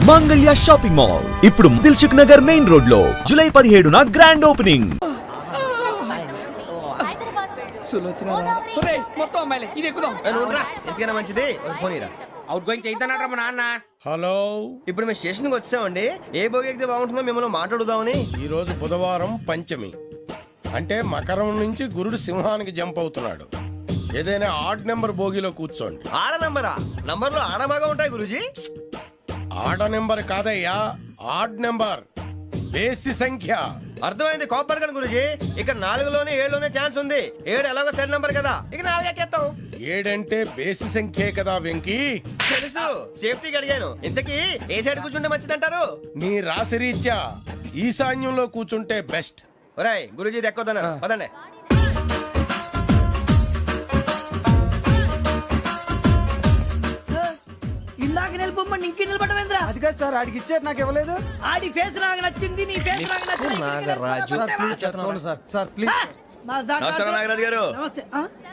Mangalya shopping mall ఇప్పుడు Dilsukh Nagar main road లో July 17న grand opening. మొత్తం అమ్మాయిలే ఇది ఎక్కుదాం. ఎందుకైనా మంచిది ఫోన్ ఇరా. అవుట్ గోయింగ్ చేద్దానట్రా మా నాన్న. హలో, ఇప్పుడు మేము స్టేషన్కి వచ్చామండి. ఏ బోగి ఎక్కితే బాగుంటుందో మిమ్మల్ని మాట్లాడుదామని. ఈ రోజు బుధవారం పంచమి, అంటే మకరం నుంచి గురుడు సింహానికి జంప్ అవుతున్నాడు. ఏదైనా ఆడ్ నెంబర్ బోగిలో కూర్చోండి. ఆడ నంబరా? నంబర్లో ఆడ బాగా ఉంటాయి గురూజీ. ఆడ నెంబర్ కాదయ్యా, ఆడ్ నెంబర్, బేసి సంఖ్య. అర్థమైంది, కాపర్ కానీ గురూజీ. ఇక్కడ 4లోనే 7లోనే ఛాన్స్ ఉంది. 7 ఎలాగో సెడ్ నంబర్ కదా, ఇక 4 ఎక్కేస్తాం. 7 అంటే బేసి సంఖ్యే కదా వెంకీ. తెలుసు, సేఫ్టీకి అడిగాను. ఇంతకీ ఏ సైడ్ కూర్చుంటే మంచిదంటారు? నీ రాశి రీత్యా ఈశాన్యంలో కూర్చుంటే బెస్ట్. ఒరాయ్ గురూజీ దెక్కొద్దన్నారు, పదండి. ఇందాక నిలబొమ్మని ఇంకే నిలబడమేంద్రా? అది కాదు సార్, ఆడికి ఇచ్చారు నాకు ఇవ్వలేదు. ఆడి ఫేస్ నాకు నచ్చింది, నీ ఫేస్ నాకు నచ్చింది. నాగరాజు. Sir please. నమస్కారం నాగరాజు గారు. నమస్తే.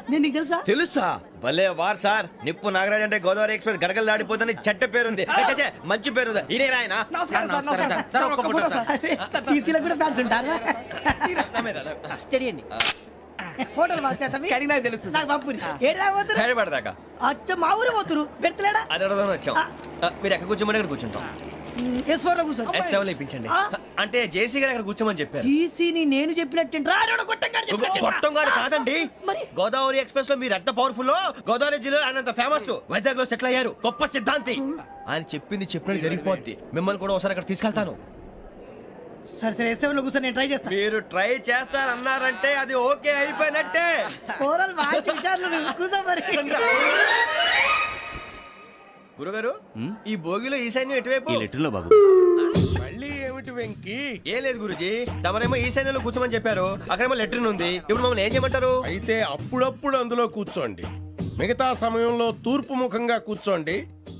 నేను నీకు తెలుసా? తెలుసా? భలే వార్ సార్. నిప్పు నాగరాజ్ అంటే గోదావరి ఎక్స్ప్రెస్ గడగలు దాడిపోతుంది చెట్ట పేరుంది. మంచి పేరు. ఇదే ఆయన. నమస్కారం సార్, నమస్కారం సార్. ఒక్క ఫోటో సార్. టీసీలో కూడా ఫ్యాన్స్ ఉంటారా? స్టడీ అండి. ఫోటోలు మార్చేస్తాం. కడిగి నాకు తెలుసు. నాకు పంపుని. ఏడా పోతురు? హైదరాబాద్ అచ్చ మా ఊరు పోతురు. పెడతలేడా? అది అడగదాం వచ్చాం. మీరు ఎక్కడ కూర్చోమని అక్కడ కూర్చుంటాం. S4 లో కూర్చో. S7 ఇప్పించండి. అంటే జేసీ గారు అక్కడ కూర్చోమని చెప్పారు. టీసీని నేను చెప్పినట్టు రాడు గొట్టంగాడు కాదండి. మరి గోదావరి ఎక్స్ప్రెస్ లో మీరు ఎంత పవర్ఫుల్, గోదావరి జిల్లా ఆయన ఫేమస్. వైజాగ్ లో సెటిల్ అయ్యారు, గొప్ప సిద్ధాంతి. ఆయన చెప్పింది చెప్పినట్టు జరిగిపోద్ది. మిమ్మల్ని కూడా ఒకసారి అక్కడ తీసుకెళ్తాను. సరే సరే, S7 లో కూర్చో, నేను ట్రై చేస్తాను. మీరు ట్రై చేస్తారన్నారంటే అది ఓకే అయిపోయినట్టే. ఓరల్ వాయిస్ విచారణ కూర్చో మరి. గురుగారు, ఈ భోగిలో ఈశాన్యం ఎటువైపు? మళ్ళీ ఏమిటి వెంకీ? ఏం లేదు గురుజీ, తమరేమో ఈశాన్యంలో కూర్చోమని చెప్పారు. అక్కడేమో లెట్రిన్ ఉంది. ఇప్పుడు మమ్మల్ని ఏం చేయమంటారు? అయితే అప్పుడప్పుడు అందులో కూర్చోండి, మిగతా సమయంలో తూర్పు ముఖంగా కూర్చోండి.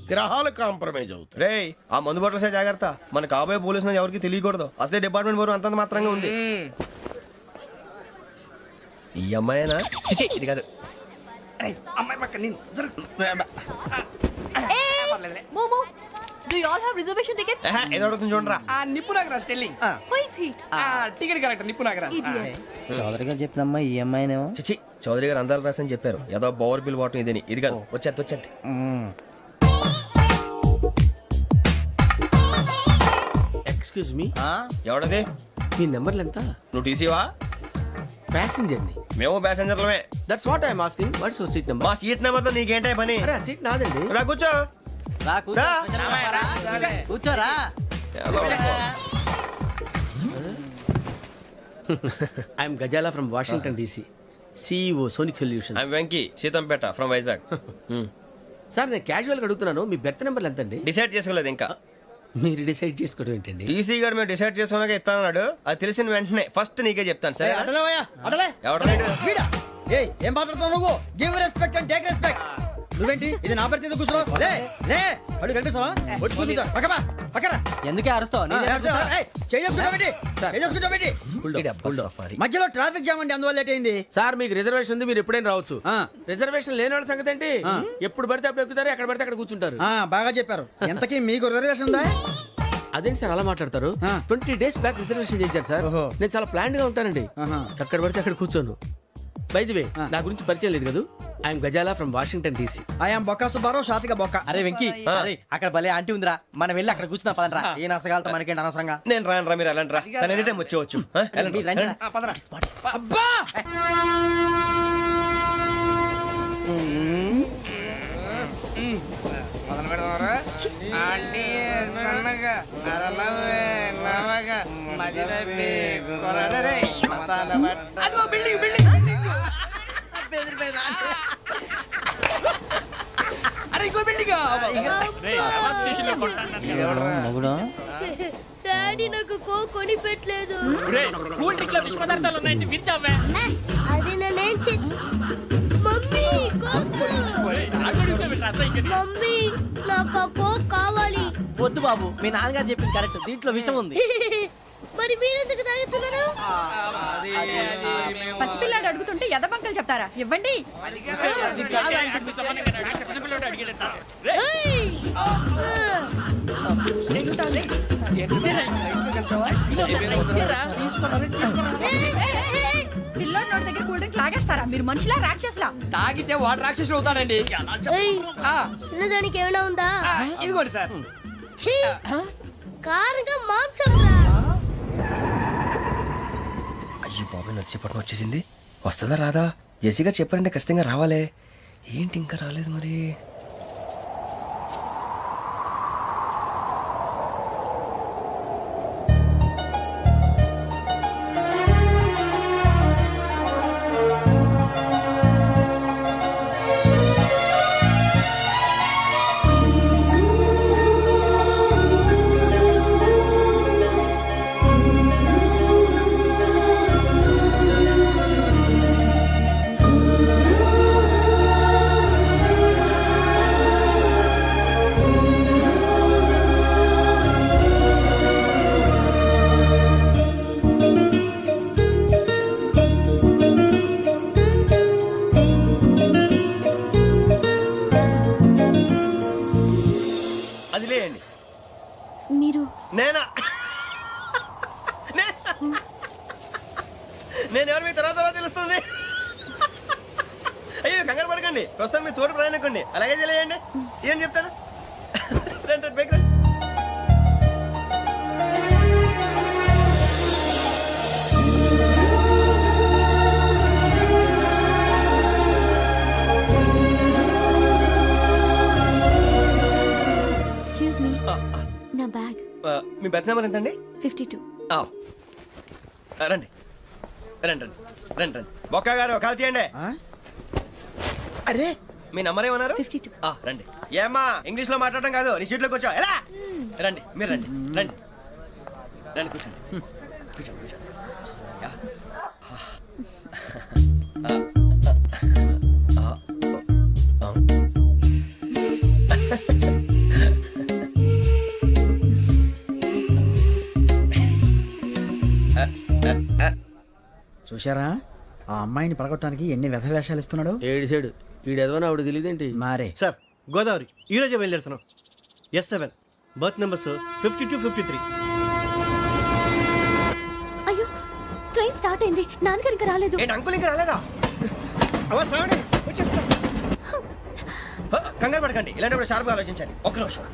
గ్రహాలు కాంప్రమైజ్ అవుతాయి. రేయ్, ఆ మందు బట్టలసే జాగ్రత్త. మన కాబోయే పోలీసులు ఎవరికి తెలియకూడదు. అసలే డిపార్ట్మెంట్ బోరు అంతంత మాత్రంగా ఉంది. ఈ అమ్మాయినా? చిచి, ఇది కాదు. అమ్మాయి పక్క నేను Momo, do you all have reservation tickets? ఏదో అడుగుతుంది చూడరా. ఆ నిప్పు Nagaraj telling. Who is he? Ticket correct నిప్పు నాగరాజ్. Idiots. చౌదరి గారు చెప్పినమ్మా ఈ అమ్మాయినేమో. చిచి, చౌదరి గారు అందాలు రాసని చెప్పారు. ఏదో బోర్ బిల్ వాటం ఇదని. ఇది కాదు, వచ్చేది. Excuse me, ఎవడది? మీ నెంబర్లు ఎంత? నువ్వు టీసీవా? ప్యాసింజర్ ని. మేము ప్యాసెంజర్లమే. That's what I'm asking. What's your seat number? మా సీట్ నెంబర్ తో నీకేంటే పని? అరే, సీట్ నాదండి. రా కూర్చో. రా. కూర్చోరా. I'm Gazala from Washington DC, CEO Sonic Solutions. I'm Venky, Seethampeta from Vizag. Sir, నేను క్యాజువల్ గా అడుగుతున్నాను, మీ బెర్త్ నెంబర్లు ఎంత అండి? డిసైడ్ చేసుకోలేదు ఇంకా. మీరు డిసైడ్ చేసుకోవడం ఏంటండి? టీసీ గారు మేము డిసైడ్ చేసుకున్నాక ఇస్తానన్నాడు. అది తెలిసిన వెంటనే ఫస్ట్ నీకే చెప్తాను. సరే? ఏం మాట్లాడుతున్నావు నువ్వు? Give respect and take respect. నువ్వేంటి ఇది నా పరిస్థితి కూర్చున్నావు? లే అడు కనిపిస్తావా? వచ్చి కూర్చుంటా. పక్కరా. ఎందుకే అరుస్తావు? మధ్యలో ట్రాఫిక్ జామ్ అండి, అందువల్ల లేట్ అయింది. సార్, మీకు రిజర్వేషన్ ఉంది, మీరు ఎప్పుడైనా రావచ్చు. రిజర్వేషన్ లేని వాళ్ళ సంగతి ఏంటి? ఎప్పుడు పడితే అప్పుడు ఎక్కుతారు, ఎక్కడ పడితే అక్కడ కూర్చుంటారు. బాగా చెప్పారు. ఎంతకీ మీకు రిజర్వేషన్ ఉందా? అదేంటి సార్ అలా మాట్లాడతారు? 20 days బ్యాక్ రిజర్వేషన్ చేయించారు సార్. నేను చాలా ప్లాన్డ్ గా ఉంటానండి. అక్కడ పడితే అక్కడ కూర్చోను. బై ది వే, నా గురించి పరిచయం లేదు కదా. I'm Gazala from Washington DC. I'm Bokka Subbarao, షార్ట్గా బొక్క. అరే వెంకీ, అక్కడ భలే ఆంటీ ఉందిరా, మనం వెళ్ళి అక్కడ కూర్చున్నా పదనరా. ఏ నసగాలతో మనకేంటి అనవసరంగా. నేను రాను, మీరు ఎలాంటి రా. తన ఎనీ టైం వచ్చేవచ్చు. అబ్బా మొదలు పెడదామరా? ఆంటీ సన్నగా అరలవే నవగా మదిరపి కొరడరే మతాల బట్ట. అదిగో బిల్డింగ్ బిల్డింగ్. అరే ఇంకో బిల్డింగ్. డాడీ నాకు కోక్ కొని పెట్టలేదు. కూల్ డ్రింక్ లో విష పదార్థాలు ఉన్నాయంటే విరిచావే. అది నేనేం మమ్మీ కోక్. మమ్మీ నాకు కోక్ కావాలి. వద్దు బాబు, మీ నాన్నగారు చెప్పింది కరెక్ట్, దీంట్లో విషయం ఉంది. మరి మీరెందుకు తాగుతున్నారు? పసిపిల్లాడు అడుగుతుంటే ఎదబంకలు చెప్తారా? ఇవ్వండి. ఏయ్! పిల్లోడి నోటి దగ్గర కూల్ డ్రింక్ లాగేస్తారా? మీరు మనుషులా రాక్షసులా? తాగితే వాడు రాక్షసులు అవుతాడండి. ఏయ్! తినడానికి ఏమైనా ఉందా? ఇదిగోండి సార్. ఛీ! కారంగా మాంసం రా. అయ్యో బాబాయ్ నడిచేపట్నం వచ్చేసింది. వస్తుందా రాదా? జెసి గారు చెప్పారంటే ఖచ్చితంగా రావాలే. ఏంటి ఇంకా రాలేదు మరి? అది లేయండి. మీరు నేనా? నేను ఎవరు మీ తర్వాత తెలుస్తుంది. అయ్యో కంగారు పడకండి, ప్రస్తుతం మీ తోటి ప్రయాణకండి. అలాగే తెలియండి. ఏం చెప్తాను? రండి రండి, బైక్ రండి. ఎక్స్క్యూజ్ మీ, నా బ్యాగ్. మీ బెత్ నెంబర్ ఎంతండి? 52. రండి రండి రండి రండి రండి. బొక్క గారు కాల్ తీయండి. అరే మీ నంబర్ ఏమన్నారు? 52. రండి. ఏమ్మా ఇంగ్లీష్ లో మాట్లాడటం కాదు, నీ సీట్లో కూర్చో. ఎలా? రండి మీరు రండి రండి రండి కూర్చోండి కూర్చోండి కూర్చోండి. యా. చూశారా ఆ అమ్మాయిని పడగొట్టడానికి ఎన్ని వ్యధ వేషాలు ఇస్తున్నాడు? ఏడు సైడు ఈడెదవని ఆవిడ తెలియదేంటి? మారే సార్ గోదావరి ఈ రోజే బయలుదేరుతున్నాం. S7 berth numbers 52, 53. అయ్యో, ట్రైన్ స్టార్ట్ అయింది. నాన్నగారు ఇంకా రాలేదు. ఏంటి అంకుల్ ఇంకా రాలేదా? కంగారు పడకండి, ఇలాంటప్పుడు షార్ప్గా ఆలోచించండి. ఒక్క నిమిషం.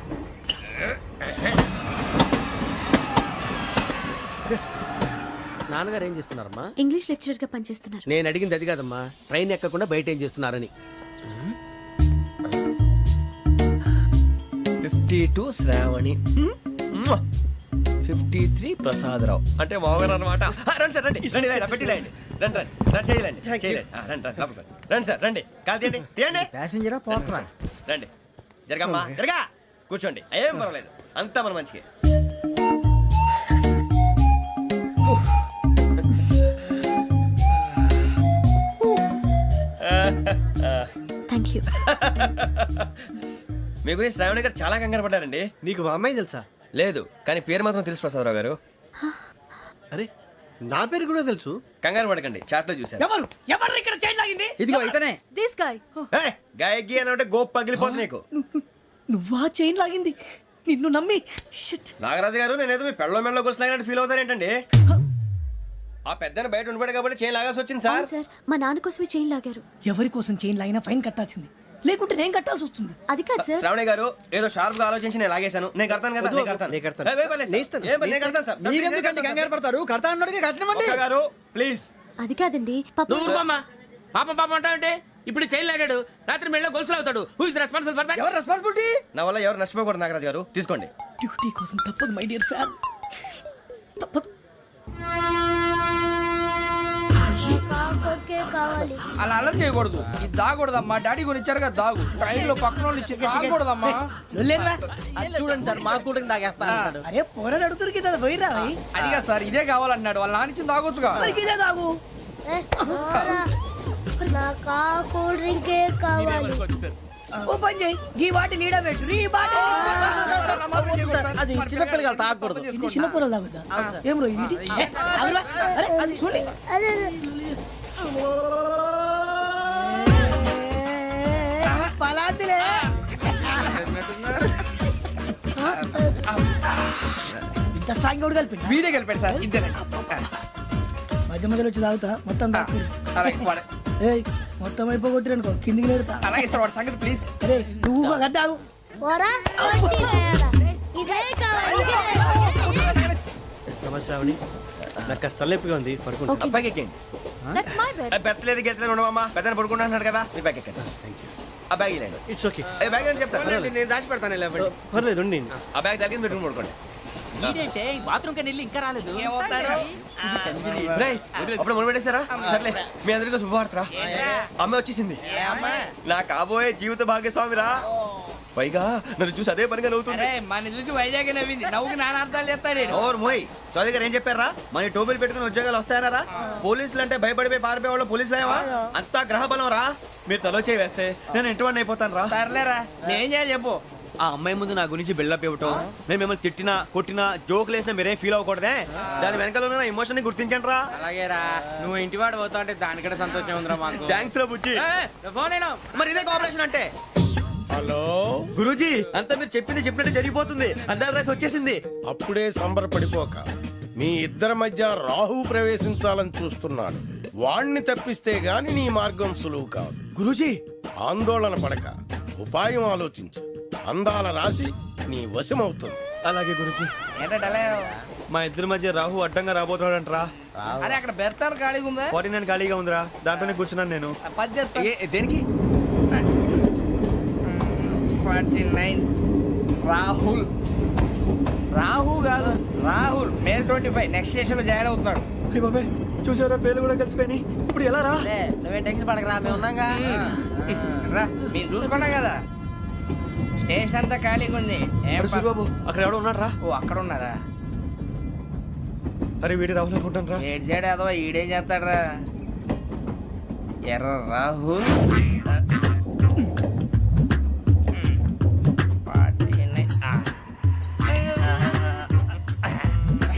నాన్నగారు ఏం చేస్తున్నారమ్మా? ఇంగ్లీష్ లెక్చరర్ గా పనిచేస్తున్నారు. నేను అడిగింది అది కాదమ్మా, ట్రైన్ ఎక్కకుండా బయట ఏం చేస్తున్నారని. 52 శ్రావణి, 53 ప్రసాదరావు అంటే మామగారు అనమాట. రండి సార్ రండి రండి, పెట్టి లేండి. రండి రండి రండి, చేయలేండి చేయలేండి. రండి రండి లోపలికి రండి. రండి సార్ రండి, కాల్ తీయండి తీయండి. ప్యాసింజరా పోట్రా? రండి జరగమ్మా జరగా, కూర్చోండి. ఏం పర్వాలేదు, అంతా మన మంచిగా. Thank you. మీ గురించి శ్రావణి గారు చాలా కంగారు పడ్డారండి. నీకు మా అమ్మాయి తెలుసా? లేదు, కానీ పేరు మాత్రం తెలుసు ప్రసాదరావు గారు. అరే నా పేరు కూడా తెలుసు. కంగారు పడకండి, చాట్ లో చూశాను. ఎవరు ఎవరు ఇక్కడ చైన్ లాగింది? ఇదిగో ఇతనే. This guy. గాయకి అని అంటే గోప్ పగిలిపోతుంది నీకు. నువ్వా చైన్ లాగింది? నిన్ను నమ్మి నాగరాజు గారు, నేనేదో మీ పెళ్ళ మెళ్ళలో గురిసిలాగినట్టు ఫీల్ అవుతారు ఏంటండి? ఆ పెద్దని బయట ఉండిపోయాడు కాబట్టి చైన్ లాగాల్సి వచ్చింది సార్. సార్, మా నాన్న కోసమే చైన్ లాగారు. ఎవరి కోసం చైన్ లాగినా ఫైన్ కట్టాల్సింది, లేకుంటే నేను కట్టాల్సి వస్తుంది. అది కాదు సార్. శ్రావణి గారు ఏదో షార్ప్ గా ఆలోచించి నేను లాగేశాను. నేను కడతాను కదా, నేను కడతాను. ఏ, పర్లేదు సార్. ఏ, నేను కడతాను సార్. మీరెందుకంటే కంగారు పడతారు? కడతా అన్నాడుగా కట్టమండి. ఒక్క గారు ప్లీజ్. అది కాదండి పాప. నువ్వు ఊరుకోమ్మా. పాపం పాపం అంటావంటే ఇప్పుడు చైన్ లాగాడు, రాత్రి మెళ్ళ గొలుసులు అవుతాడు. Who is responsible for that? ఎవరు రెస్పాన్సిబిలిటీ? నా వల్ల ఎవరు నష్టపోకూడదు నాగరాజు గారు, తీసుకోండి. డ్యూటీ కోసం తప్పదు మై డియర్ ఫ్యాన్, తప్పదు. కావాలి. అలా అలర్ చేయకూడదు. ఇది దాగకూడదమ్మా. డాడీ కొని ఇచ్చారు కదా దాగు. ట్రైన్ లో పక్కన వాళ్ళు ఇచ్చి దాగకూడదమ్మా. చూడండి సార్, మా కూడా తాగేస్తా అన్నాడు. అరే పోరాడు అడుగుతారు కదా పోయిరా. అదిగా సార్, ఇదే కావాలన్నాడు. వాళ్ళ నాన్న ఇచ్చింది తాగొచ్చుగా. ఇదే తాగు. నాకు కూల్ డ్రింకే కావాలి. ఓ పని చేయి ఈ బాటి లీడ పెట్టు ఈ బాటి అది చిన్నపిల్లలు తాగకూడదు. ఇది చిన్న పొరలు తాగుతా ఏం రో ఇది ఏ, ఆగురా. అరే, అది చూడండి పలాతిలే ఇంత స్ట్రాంగ్ కూడా కలిపి వీడే గెలిపాడు సార్ ఇద్దరే మధ్య మధ్యలో వచ్చి తాగుతా మొత్తం తాగు అలాగే వాడు- ఏయ్ మొత్తం అయిపోగొట్టిరనుకో కిందికి నేడుతా అలాగే సార్ వాడు సంగతి ప్లీజ్ అరే నువ్వు గద్దాగు నమస్తే ఆవిడ. నాకు కాస్త తలెప్పిగా ఉంది పడుకుంటా. Okay. బ్యాగ్ ఎక్కండి That's my bed. పెట్టలేదు గెట్టలేదు ఉండవమ్మా పెద్దని పడుకుంటున్నాడు కదా మీ బ్యాగ్ ఎక్కండి ఆ బ్యాగ్ ఇలాండి ఇట్స్ ఓకే. బ్యాగ్ అని చెప్తాను నేను దాచి పెడతాను. పర్లేదు ఉండి. ఆ బ్యాగ్ తగ్గింది పెట్టుకుని పడుకోండి రేయ్, అప్పుడు మొదలు పెట్టేశారా సర్లే మీ అందరికీ శుభవార్తరా అమ్మ వచ్చేసింది నా కాబోయే జీవిత భాగ్యస్వామిరా పైగా నన్ను చూసి అదే పనిగా నవ్వుతుంది మన చూసి వైజాగ్ నవ్వింది నవ్వుకి నాన్న అర్థాలు చెప్తాడు ఓర్ మోయ్ చౌదరి గారు ఏం చెప్పారా మన టోబీలు పెట్టుకుని ఉద్యోగాలు వస్తాయనరా పోలీసులు అంటే భయపడిపోయి పారిపోయే వాళ్ళు పోలీసులేవా అంతా గ్రహ బలం రా మీరు తలో చేయి వేస్తే నేను ఇంటివాడిని అయిపోతాను రా సర్లేరా నేనేం చేయాలి చెప్పు ఆ అమ్మాయి ముందు నా గురించి బిల్డప్ ఇవ్వటం నేను మిమ్మల్ని తిట్టినా కొట్టినా జోకులు వేసినా మీరేం ఫీల్ అవ్వకూడదే దాని వెనకాల ఉన్న ఎమోషన్ ని గుర్తించండి రా అలాగేరా నువ్వు ఇంటివాడు పోతా అంటే దానికంటే సంతోషం ఉందిరా మాకు థ్యాంక్స్ రా బుజ్జి ఫోన్ అయినా మరి ఇదే కోఆపరేషన్ అంటే హలో గురూజీ అంతా మీరు చెప్పింది చెప్పినట్టు జరిగిపోతుంది అందరి రైస్ వచ్చేసింది అప్పుడే సంబరపడిపోక మీ ఇద్దరి మధ్య రాహు ప్రవేశించాలని చూస్తున్నాడు వాణ్ణి తప్పిస్తే గాని నీ మార్గం సులువు కాదు గురూజీ ఆందోళన పడక ఉపాయం ఆలోచించు అందాల రాశి నీ వశమవుతుంది అలాగే గురూజీ ఏంటంటే మా ఇద్దరి మధ్య రాహు అడ్డంగా రాబోతున్నాడంట్రా అరే అక్కడ బెర్తాను ఖాళీగా ఉందా 49 ఖాళీగా ఉందిరా దాంట్లోనే కూర్చున్నాను నేను పది చెప్తా దేనికి 49 రాహుల్ రాహు కాదు రాహుల్ మే 25 నెక్స్ట్ స్టేషన్ లో జాయిన్ అవుతున్నాడు అయ్య బాబాయ్ చూసారా పేర్లు కూడా కలిసిపోయినాయి ఇప్పుడు ఎలా రా నువ్వేం టెన్షన్ పడకరా మేము ఉన్నాగా. రా మీరు చూసుకున్నా కదా స్టేషన్ అంతా ఖాళీగా ఉంది ఏం అరే సూరిబాబు అక్కడ ఎవడో ఉన్నాడు రా ఓ అక్కడ ఉన్నారా అరే వీడి రాహుల్ అనుకుంటాను రా ఏడు సైడ్ అదో ఈడేం చేస్తాడరా ఎర్ర రాహుల్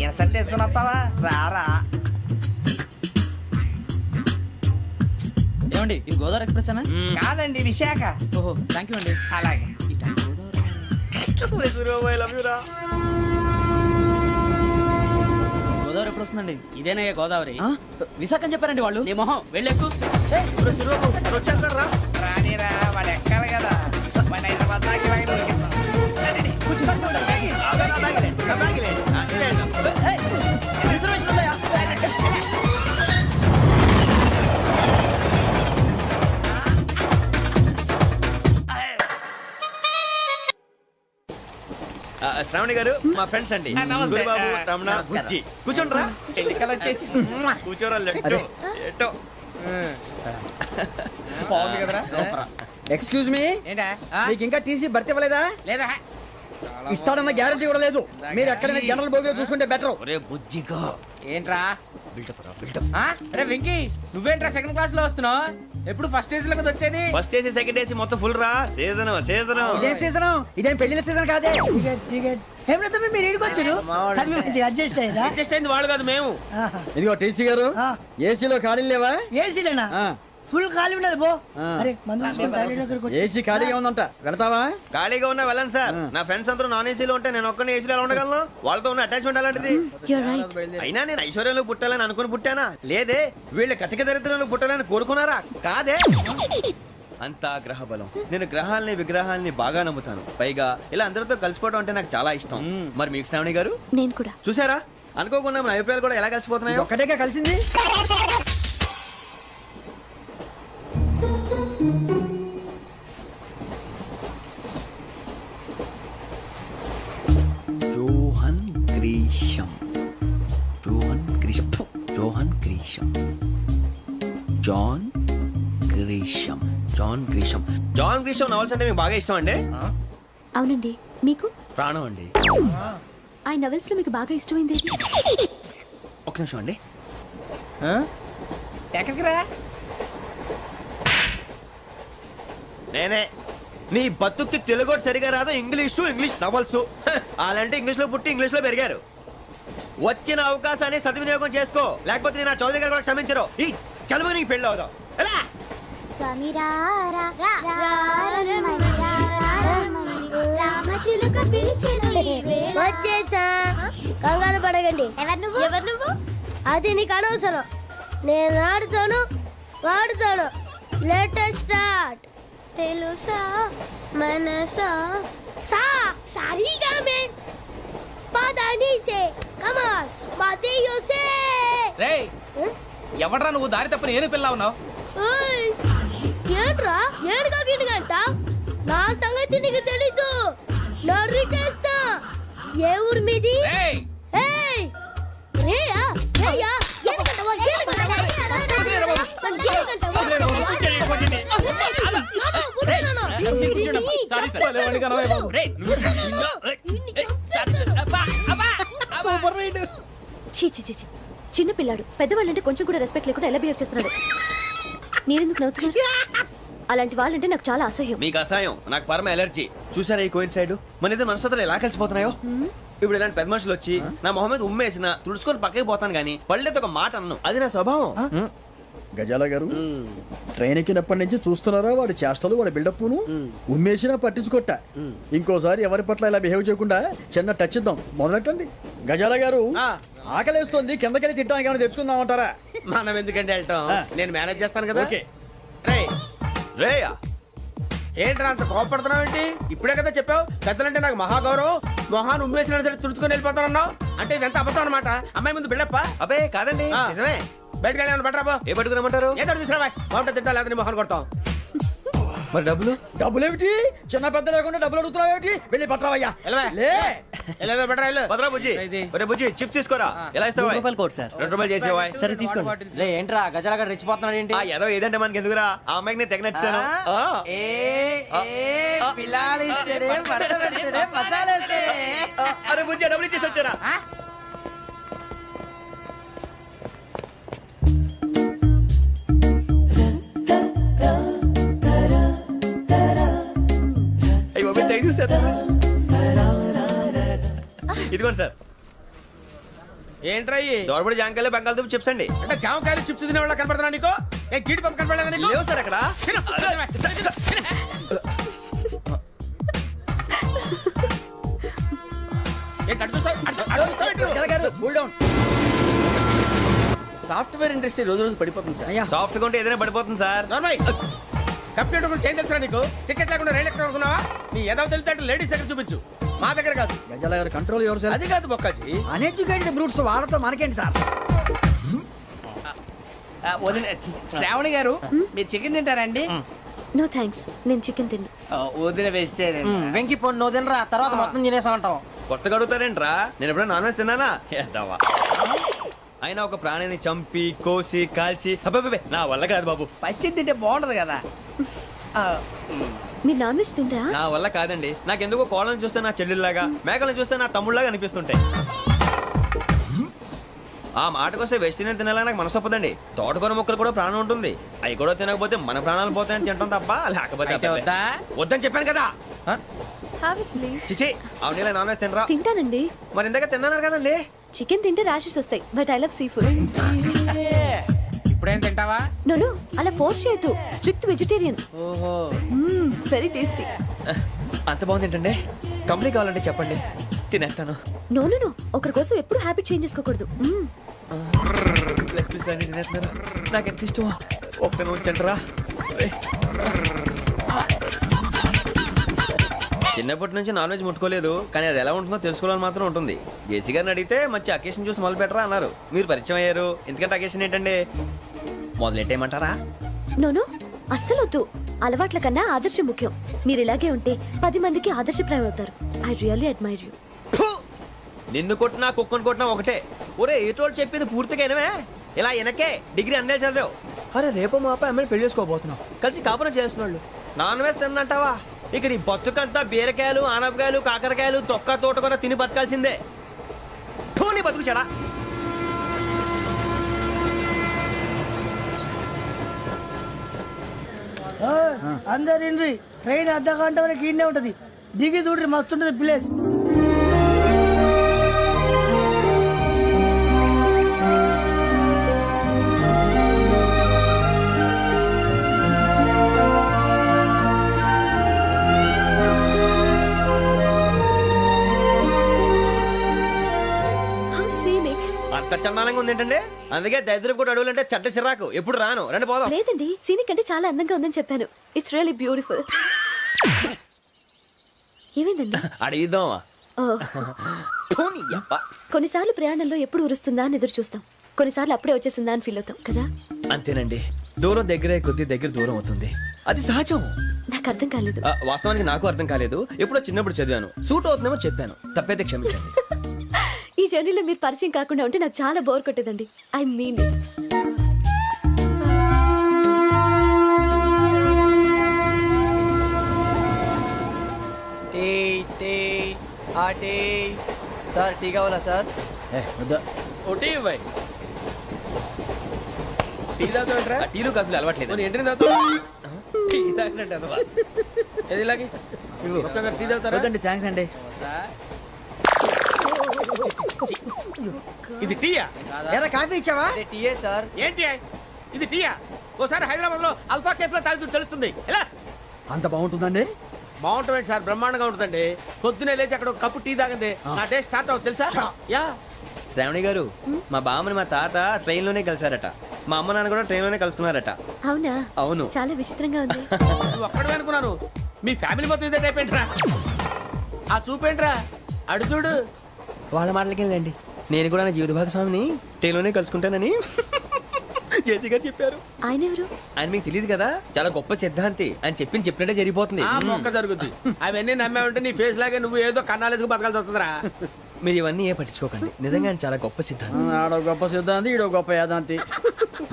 ఇన్సల్ట్ వేసుకుని వస్తావా రారా ఏమండి ఇది గోదావరి ఎక్స్ప్రెస్ అనా కాదండి విశాఖ ఓహో థ్యాంక్ యూ అండి అలాగే సూరిబాబు ఐ లవ్ యు రా గోదావరి ఎప్పుడు వస్తుందండి ఇదేనయ్య గోదావరి విశాఖ అని చెప్పారండి వాళ్ళు నీ మొహం వెళ్ళెక్కు వచ్చేస్తాడు రా రానిరా వాడు ఎక్కాలి కదా మన హైదరాబాద్ దాకా ఇలాగే దొరికిస్తాం. రండి, రండి, కూర్చో. రిజర్వేషన్ ఉందా? శ్రావణి గారు మా ఫ్రెండ్స్ అండి నమస్తే. సూరిబాబు రమణ నమస్కారం. బుజ్జి కూర్చోండి రా ఎన్నికలు వచ్చేసి కూర్చోరా లెట్టో ఎట్టో బాగుంది కదరా ఎక్స్క్యూజ్ మీ ఏంటా మీకు ఇంకా టీసీ భర్తీ ఇవ్వలేదా లేదా ఇస్తాడన్న గ్యారంటీ కూడా లేదు మీరు ఎక్కడైనా జనరల్ బోగిలో చూసుకుంటే బెటర్ ఒరే బుజ్జిగా ఏంట్రా బిల్డప్ రా బిల్డప్ అరే వెంకీ నువ్వేంట్రా సెకండ్ క్లాస్ లో వస్తున్నావు ఎప్పుడు ఫస్ట్ ఏజ్ లో కదా వచ్చేది ఫస్ట్ ఏసీ సెకండ్ ఏసీ మొత్తం ఫుల్ రా సీజన్ సీజన్ ఇదేం సీజన్ ఇదేం పెళ్లిన సీజన్ కాదే టికెట్ టికెట్ ఏమిటో మీరు ఇడికొచ్చారు అడ్జస్ట్ అయ్యారా అడ్జస్ట్ అయింది వాళ్ళు కాదు మేము ఇదిగో టీసీ గారు ఏసీలో ఖాళీ లేవా ఏసీలేనా ఫుల్ ఖాళీ ఉన్నది బో అరే ఏసీ ఖాళీగా ఉందంట వెళ్తావా ఖాళీగా ఉన్నా వెళ్ళండి సార్ నా ఫ్రెండ్స్ అందరూ నాన్ ఏసీలో ఉంటే నేను ఒక్కనే ఏసీలో ఎలా ఉండగలను వాళ్ళతో ఉన్న అటాచ్మెంట్ అలాంటిది You're right. అయినా నేను ఐశ్వర్యంలో పుట్టాలని అనుకుని పుట్టానా లేదే వీళ్ళ కటిక దరిద్రంలో పుట్టాలని కోరుకున్నారా కాదే అంతా గ్రహ బలం నేను గ్రహాలని విగ్రహాలని బాగా నమ్ముతాను పైగా ఇలా అందరితో కలిసిపోవడం అంటే నాకు చాలా ఇష్టం మరి మీకు శ్రావణి గారు నేను కూడా చూసారా అనుకోకుండా మన అభిప్రాయాలు కూడా ఎలా కలిసిపోతున్నాయో ఒక్కటేగా కలిసింది Johan Grisham Johan Grisham Johan Grisham John Grisham John Grisham John Grisham novels అంటే మీకు బాగా ఇష్టం అండి అవునండి మీకు ప్రాణం అండి ఆ నవెల్స్ లో మీకు బాగా ఇష్టమైంది ఏది? ఒక నిమిషం అండి ఎక్కడికి రా నేనే నీ బతుక్కి తెలుగు సరిగా రాదు, ఇంగ్లీష్ నవల్స్. అలాంటి ఇంగ్లీష్ లో పుట్టి ఇంగ్లీష్ లో పెరిగారు. వచ్చిన అవకాశాన్ని సద్వినియోగం చేసుకో, లేకపోతే నేను నా చౌదరి గారు కూడా క్షమించరు. ఈ చదువు నీకు పెళ్ళి అవుదాం. ఎలా వచ్చేసా, కంగారు పడగండి. ఎవరు నువ్వు? అది నీకు అనవసరం. నేను ఆడుతాను, వాడుతాను. Latest start. తెలుసా మనసా సా సారీగా మే పదని సే కమాల్ మాదేయో సే. రేయ్ ఎవడ్రా నువ్వు దారి తప్పని ఏను పిల్ల ఉన్నావు? ఓయ్ ఏంట్రా ఏడుగా గిడుగంట? నా సంగతి నీకు తెలీదు. నరికేస్తా. ఏ ఊరు మీది? రేయ్ ఏయ్ రేయా రేయా ఏడుగంటవా ఏడుగంటవా సారీ సార్. Super ride. చీ చీ చీ చీ. చిన్న పిల్లాడు పెద్దవాళ్ళంటే కొంచెం కూడా రెస్పెక్ట్ లేకుండా ఎలా బిహేవ్ చేస్తున్నాడు. మీరెందుకు నవ్వుతున్నారు? అలాంటి వాళ్ళంటే నాకు చాలా అసహ్యం. మీకు అసహాయం, నాకు పరమ ఎలర్జీ. చూసారా ఈ కోయిన్సైడ్? మన ఇద్దరు మనస్తత్వాలు ఎలా కలిసిపోతున్నాయో. ఇప్పుడు ఇలాంటి పెద్ద మనుషులు వచ్చి నా మొహం మీద ఉమ్మేసిన తుడుచుకొని పక్కకి పోతాను కానీ పళ్ళేతో ఒక మాట అన్ను. అది నా స్వభావం. గజాల గారు ట్రైన్ ఎక్కినప్పటి నుంచి చూస్తున్నారా వాడి చేష్టలు, వాడి బిల్డప్ను. ఉమ్మేసినా పట్టించుకోట. ఇంకోసారి ఎవరి పట్ల ఇలా బిహేవ్ చేయకుండా చిన్న టచ్ ఇద్దాం. మొదలెట్టండి. గజాల గారు ఆకలేస్తుంది, కిందకెళ్ళి తిట్టడానికి ఏమైనా తెచ్చుకుందామంటారా? మనం ఎందుకంటే వెళ్తాం, నేను మేనేజ్ చేస్తాను కదా. రేయా ఏంట్రా అంత కోపడుతున్నావు ఏంటి? ఇప్పుడే కదా చెప్పావు పెద్దలంటే నాకు మహాగౌరవం, మొహాన్ని ఉమ్మేసిన సరే తుడుచుకొని వెళ్ళిపోతానన్నావు. అంటే ఇదంతా అబద్ధం అనమాట. అమ్మాయి ముందు బిల్డప్ప. అబ్బే కాదండి, నిజమే. బయటకు వెళ్ళి బట్రాబో. ఏ పట్టుకురమ్మంటారు? ఏదో తీసుకురా బాగుంటుంది. తింటా లేదా మొహాన్ని కొడతాం. మరి డబ్బులు? డబ్బులు ఏమిటి? చిన్న పెద్ద లేకుండా డబ్బులు అడుగుతున్నావు ఏమిటి? వెళ్ళి పట్టరావయ్యా. వెళ్ళేదో బట్రా వెళ్ళు. భద్రా బుజ్జి, ఒరే బుజ్జి చిప్స్ తీసుకోరా. ఎలా ఇస్తావా? Court sir. 2 రూపాయలు చేసేవా? సరే తీసుకోండి. లే ఏంట్రా గజాల గారు రెచ్చిపోతున్నాడు ఏంటి? ఆ ఏదో ఏదంటే మనకి ఎందుకురా, ఆ అమ్మాయికి నేను తెగ నచ్చాను. అరే బుజ్జి డబ్బులు ఇచ్చేసి వచ్చారా? ఇదిగోండి సార్. ఏంట్రా దోరబడి జాంకాయలు బంగాళదుంప చిప్స్ అండి. అంటే జామకాయలు చిప్స్ తినే వాళ్ళ కనపడుతున్నా నీకు? ఏ గీడి పంపు కనపడలేదా నీకు? లేవు సార్ అక్కడ. సాఫ్ట్వేర్ ఇండస్ట్రీ రోజు రోజు పడిపోతుంది సార్. సాఫ్ట్ గా ఉంటే ఏదైనా పడిపోతుంది సార్. కంప్యూటర్ గురించి ఏం తెలుసా నీకు? టికెట్ లేకుండా రైలు ఎక్కడ అనుకున్నావా? నీ ఏదో తెలితే లేడీస్ దగ్గర చూపించు, మా దగ్గర కాదు. గజాల గారు కంట్రోల్ ఎవరు సార్? అది కాదు బొక్కాజీ. అన్ఎడ్యుకేటెడ్ బ్రూట్స్ వాళ్ళతో మనకేంటి సార్? శ్రావణి గారు మీరు చికెన్ తింటారండి? నో థ్యాంక్స్, నేను చికెన్ తిన్నా. వదిన వేస్తే వెంకి పొన్ను నువ్వు తినరా, తర్వాత మొత్తం తినేసా ఉంటాం. కొత్తగా అడుగుతారేంట్రా? నేను ఎప్పుడైనా నాన్ వెజ్ తిన్నానా? ఎద్దావా. అయినా ఒక ప్రాణిని చంపి కోసి కాల్చి అబ్బబ్బే నా వల్ల కాదు బాబు. పచ్చి తింటే బాగుంటది కదా. మీరు నాన్ వెజ్ తినరా? నా వల్ల కాదండి. నాకెందుకో కోళ్ళని చూస్తే నా చెల్లెళ్ళలాగా, మేకలను చూస్తే నా తమ్ముళ్ళలాగా అనిపిస్తుంటాయి. ఆ మాటకొస్తే వెస్టిరియన్ తినాలని నాకు మనసు ఒప్పదండి. తోటకూర మొక్కలు కూడా ప్రాణం ఉంటుంది. అవి కూడా తినకపోతే మన ప్రాణాలు పోతాయని తింటాం తప్ప లేకపోతే వద్దని చెప్పాను కదా. Have it, please. చిచి అవునీ నాన్ వెజ్ తినరా? తింటానండి. మరి ఇందాక తిన్నాను కదండి. చికెన్ తింటే ర్యాషెస్ వస్తాయి, but I love sea food. ఇప్పుడేం తింటావా? నో అలా ఫోర్స్ చేయొద్దు. Strict vegetarian. ఓహో, వెరీ టేస్టీ. అంత బాగుంది ఏంటండి? కంపెనీ కావాలంటే చెప్పండి, తినేస్తాను. నో ఒకరి కోసం ఎప్పుడు హ్యాబిట్ చేంజ్ చేసుకోకూడదు. లెగ్ పీస్ అన్ని తినేస్తున్నారు. నాకు ఎంత ఇష్టం. ఒకటే ఉంచండిరా. చిన్నప్పటి నుంచి నాన్ వెజ్ ముట్టుకోలేదు, కానీ అది ఎలా ఉంటుందో తెలుసుకోవాలని మాత్రం ఉంటుంది. జేసీ గారిని అడిగితే మంచి అకేషన్ చూసి మొదలు పెట్టరా అన్నారు. మీరు పరిచయం అయ్యారు, ఎందుకంటే అకేషన్ ఏంటండి? మొదలెట్టేయమంటారా? నో అస్సలు వద్దు. అలవాట్ల కన్నా ఆదర్శం ముఖ్యం. మీరు ఇలాగే ఉంటే 10 మందికి ఆదర్శప్రాయం అవుతారు. I really admire you. నిన్ను కొట్టినా కుక్కను కొట్టినా ఒకటే. ఒరే ఏటోళ్ళు చెప్పింది పూర్తిగా వినవే. ఇలా వెనకే డిగ్రీ అన్నే చదివావు. అరే రేపు మా అబ్బాయి అమ్మాయిని పెళ్లి చేసుకోబోతున్నావు, కలిసి కాపురం చేసిన వాళ్ళు నాన్ వెజ్ తిన్నంటావా? ఇక నీ బతుకంతా బీరకాయలు, ఆనపకాయలు, కాకరకాయలు, తొక్క తోట కూడా తిని బతకాల్సిందే. నీ బతుకు చెడా. అందరు ట్రైన్ అర్ధ గంట వరకు ఇన్నే ఉంటది దిగి చూడ్రి మస్తు ఉంటది ప్లేస్ హౌ సీనిక్. అంత చందానంగా ఉంది ఏంటంటే అందుకే దరిద్రం కూడా అడవులంటే చెడ్డ చిరాకు ఎప్పుడు రాను రండి పోదాం లేదండి సీనిక్ అంటే చాలా అందంగా ఉందని చెప్పాను. It's really beautiful. ఏమైందండి? అడిగిద్దామా ఓ, కొన్నిసార్లు ప్రయాణంలో ఎప్పుడు ఉరుస్తుందా అని ఎదురు చూస్తాం, కొన్నిసార్లు అప్పుడే వచ్చేసిందా అని ఫీల్ అవుతాం కదా. అంతేనండి దూరం దగ్గరే కొద్ది దగ్గర దూరం అవుతుంది అది సహజం నాకు అర్థం కాలేదు. వాస్తవానికి నాకు అర్థం కాలేదు ఎప్పుడో చిన్నప్పుడు చదివాను సూట్ అవుతుందేమో చెప్పాను తప్పైతే క్షమించండి ఈ జర్నీలో మీరు పరిచయం కాకుండా ఉంటే నాకు చాలా బోర్ కొట్టేదండి. ఐ మీన్ టీ టీ ఆ టీ సార్ టీ కావాలా సార్? వద్దా. ఒకటి ఇవ్వాయి టీ తాగుతాంట్రా టీలు కాఫీలు అలవాట్లేదు ఎంట్రీ తాగుతా టీ తాగినట్టు అదవా. ఏది ఇలాగే ఒక్కసారి టీ తాగుతారా వద్దండి థ్యాంక్స్ అండి. ఇది టీయా ఎరా కాఫీ ఇచ్చావా? టీయే సార్. ఏంటి ఇది టీయా? ఓసారి హైదరాబాద్ లో అల్ఫా కేఫ్ లో తాగుతూ తెలుస్తుంది ఎలా అంత బాగుంటుందండి? బాగుంటుంది సార్, బ్రహ్మాండంగా ఉంటుందండి. పొద్దునే లేచి అక్కడ ఒక కప్పు టీ తాగింది నా డే స్టార్ట్ అవుతుంది తెలుసా? యా శ్రావణి గారు మా బామ్మని మా తాత ట్రైన్ లోనే కలిసారట మా అమ్మ నాన్న కూడా ట్రైన్ లోనే కలుస్తున్నారట. అవునా? అవును. చాలా విచిత్రంగా ఉంది. నువ్వు ఒక్కడే అనుకున్నాను, మీ ఫ్యామిలీ మొత్తం ఇదే టైప్ ఏంట్రా? ఆ చూపేంట్రా అడు చూడు. వాళ్ళ మాటలకి వెళ్ళండి నేను కూడా నా జీవిత భాగస్వామిని ట్రైన్ లోనే కలుసుకుంటానని జేసీ గారు చెప్పారు. ఆయన ఎవరు? ఆయన మీకు తెలియదు కదా చాలా గొప్ప సిద్ధాంతి అని చెప్పినట్టే జరిగిపోతుంది. ఆ మొక్క జరుగుద్ది. అవన్నీ నమ్మే ఉంటే నీ ఫేస్ లాగే నువ్వు ఏదో కన్నాలేసుకు బతకాల్సి వస్తుందిరా. మీరు ఇవన్నీ ఏ పట్టించుకోకండి నిజంగా ఆయన చాలా గొప్ప సిద్ధాంతి. ఆడో గొప్ప సిద్ధాంతి ఈడో గొప్ప యాదాంతి.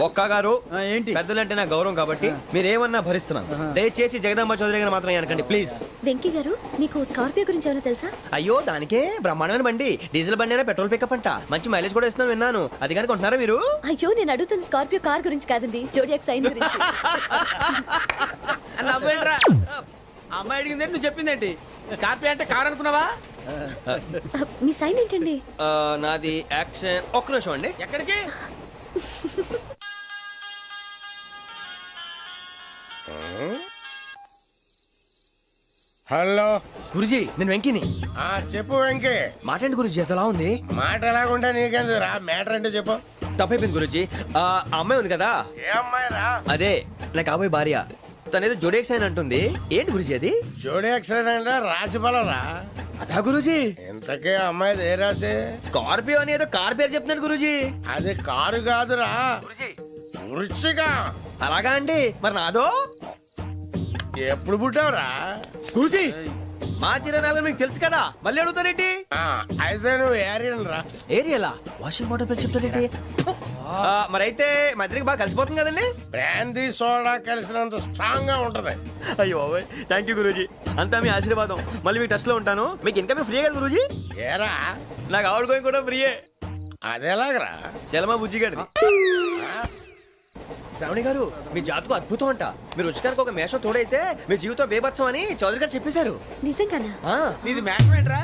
ఒక్క గారు ఏంటి? పెద్దలంటే నా గౌరవం కాబట్టి మీరు ఏమన్నా భరిస్తున్నాను. దయచేసి జగదాంబ చౌదరి గారు మాత్రం అనకండి ప్లీజ్. వెంకీ గారు మీకు స్కార్పియో గురించి ఏమైనా తెలుసా? అయ్యో దానికే బ్రహ్మాండమైన బండి డీజిల్ బండి అయినా పెట్రోల్ పికప్ అంట మంచి మైలేజ్ కూడా ఇస్తున్నాను విన్నాను. అది కానీ కొంటున్నారా మీరు? అయ్యో నేను అడుగుతుంది స్కార్పియో కార్ గురించి కాదండి, జోడియాక్ సైన్ గురించి. నవ్వేంట్రా? అమ్మాయి అడిగింది నువ్వు చెప్పిందేంటి? స్కార్పియో అంటే కార్ అనుకున్నావా? మీ సైన్ ఏంటండి? నాది యాక్షన్. ఒక్క నిమిషం అండి. ఎక్కడికి? హలో గురుజీ నేను వెంకిని. చెప్పు వెంకీ. మాటండి గురుజీ ఎంతలా ఉంది? మాట ఎలాగుంటా నీకెందుకు రా, మ్యాటర్ అంటే చెప్పు. తప్పైపోయింది గురుజీ. ఆ అమ్మాయి ఉంది కదా ఏ అమ్మాయి రా? అదే నా కాబోయే భార్య తనేదో జోడేక్స్ అని అంటుంది. ఏంటి గురుజీ అది? జోడి యాక్సిడెంట్ రాసి రా. అదా గురుజీ? ఇంతకే అమ్మాయి ఏ రాసి? స్కార్పియో అని ఏదో కార్ పేరు చెప్తున్నాడు గురుజీ. అది కారు కాదురా, వృచ్చిక. అలాగా అండి మరి నాదో? ఎప్పుడు పుట్టావురా? గురుజీ మా చిరనాలు మీకు తెలుసు కదా మళ్ళీ అడుగుతారేంటి? అయితే నువ్వు ఏరియన్ రా. ఏరియలా వాషింగ్ వాటర్ పేరు చెప్తారేంటి? మరైతే మా ఇద్దరికి బాగా కలిసిపోతుంది కదండి. బ్రాందీ సోడా కలిసినంత స్ట్రాంగ్ గా ఉంటది. అయ్యో థ్యాంక్ యూ గురూజీ అంతా మీ ఆశీర్వాదం. మళ్ళీ మీకు టచ్ లో ఉంటాను. మీకు ఇన్కమ్ ఫ్రీ కదా గురూజీ? ఏరా నాకు ఆవిడ గోయింగ్ కూడా ఫ్రీయే. అదేలాగరా? చలమా బుజ్జి గారిది. శ్రావణి గారు మీ జాతకు అద్భుతం అంట. మీరు రుచికారికి ఒక మేషం తోడైతే మీ జీవితం బేబత్సం అని చౌదరి గారు చెప్పేశారు. నిజంగానా? నీది మ్యాటర్ ఏంట్రా?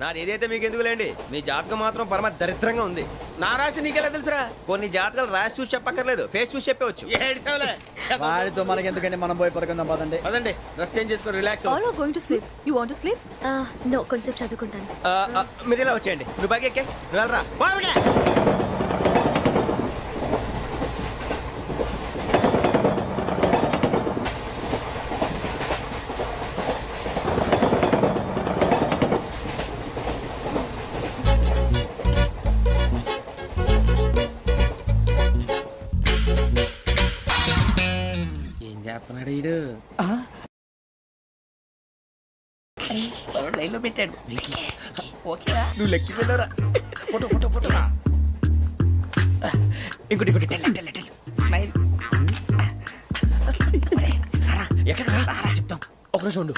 నాది ఏదైతే మీకు ఎందుకులేండి మీ జాతకం మాత్రం పరమ దరిద్రంగా ఉంది. నా రాసి నీకెలా తెలుసురా? కొన్ని జాతకాలు రాసి చూసి చెప్పక్కర్లేదు ఫేస్ చూసి చెప్పవచ్చు. ఏడ్చావులే. వాడితో మనకి ఎందుకండి, మనం పోయి పడుకుందాం పదండి. పదండి డ్రెస్ చేంజ్ చేసుకొని relax. All are going to sleep. You want to sleep? No, కొంచెం చదువుకుంటాను. మీరు ఇలా వచ్చేయండి. నువ్వు బాగా ఎక్కే నువ్వు వెళ్ళరా. బాగా ఏం చేస్తున్నాడు ఈడు? లైన్ లో పెట్టాడు. ఓకేరా? నువ్వు లెక్కి వెళ్ళరా. ఫోటో ఫోటో ఫోటో ఇంకోటి ఇంకోటి టెల్ స్మైల్. ఎక్కడ రారా చెప్తాం. ఒక రోజు ఉండు.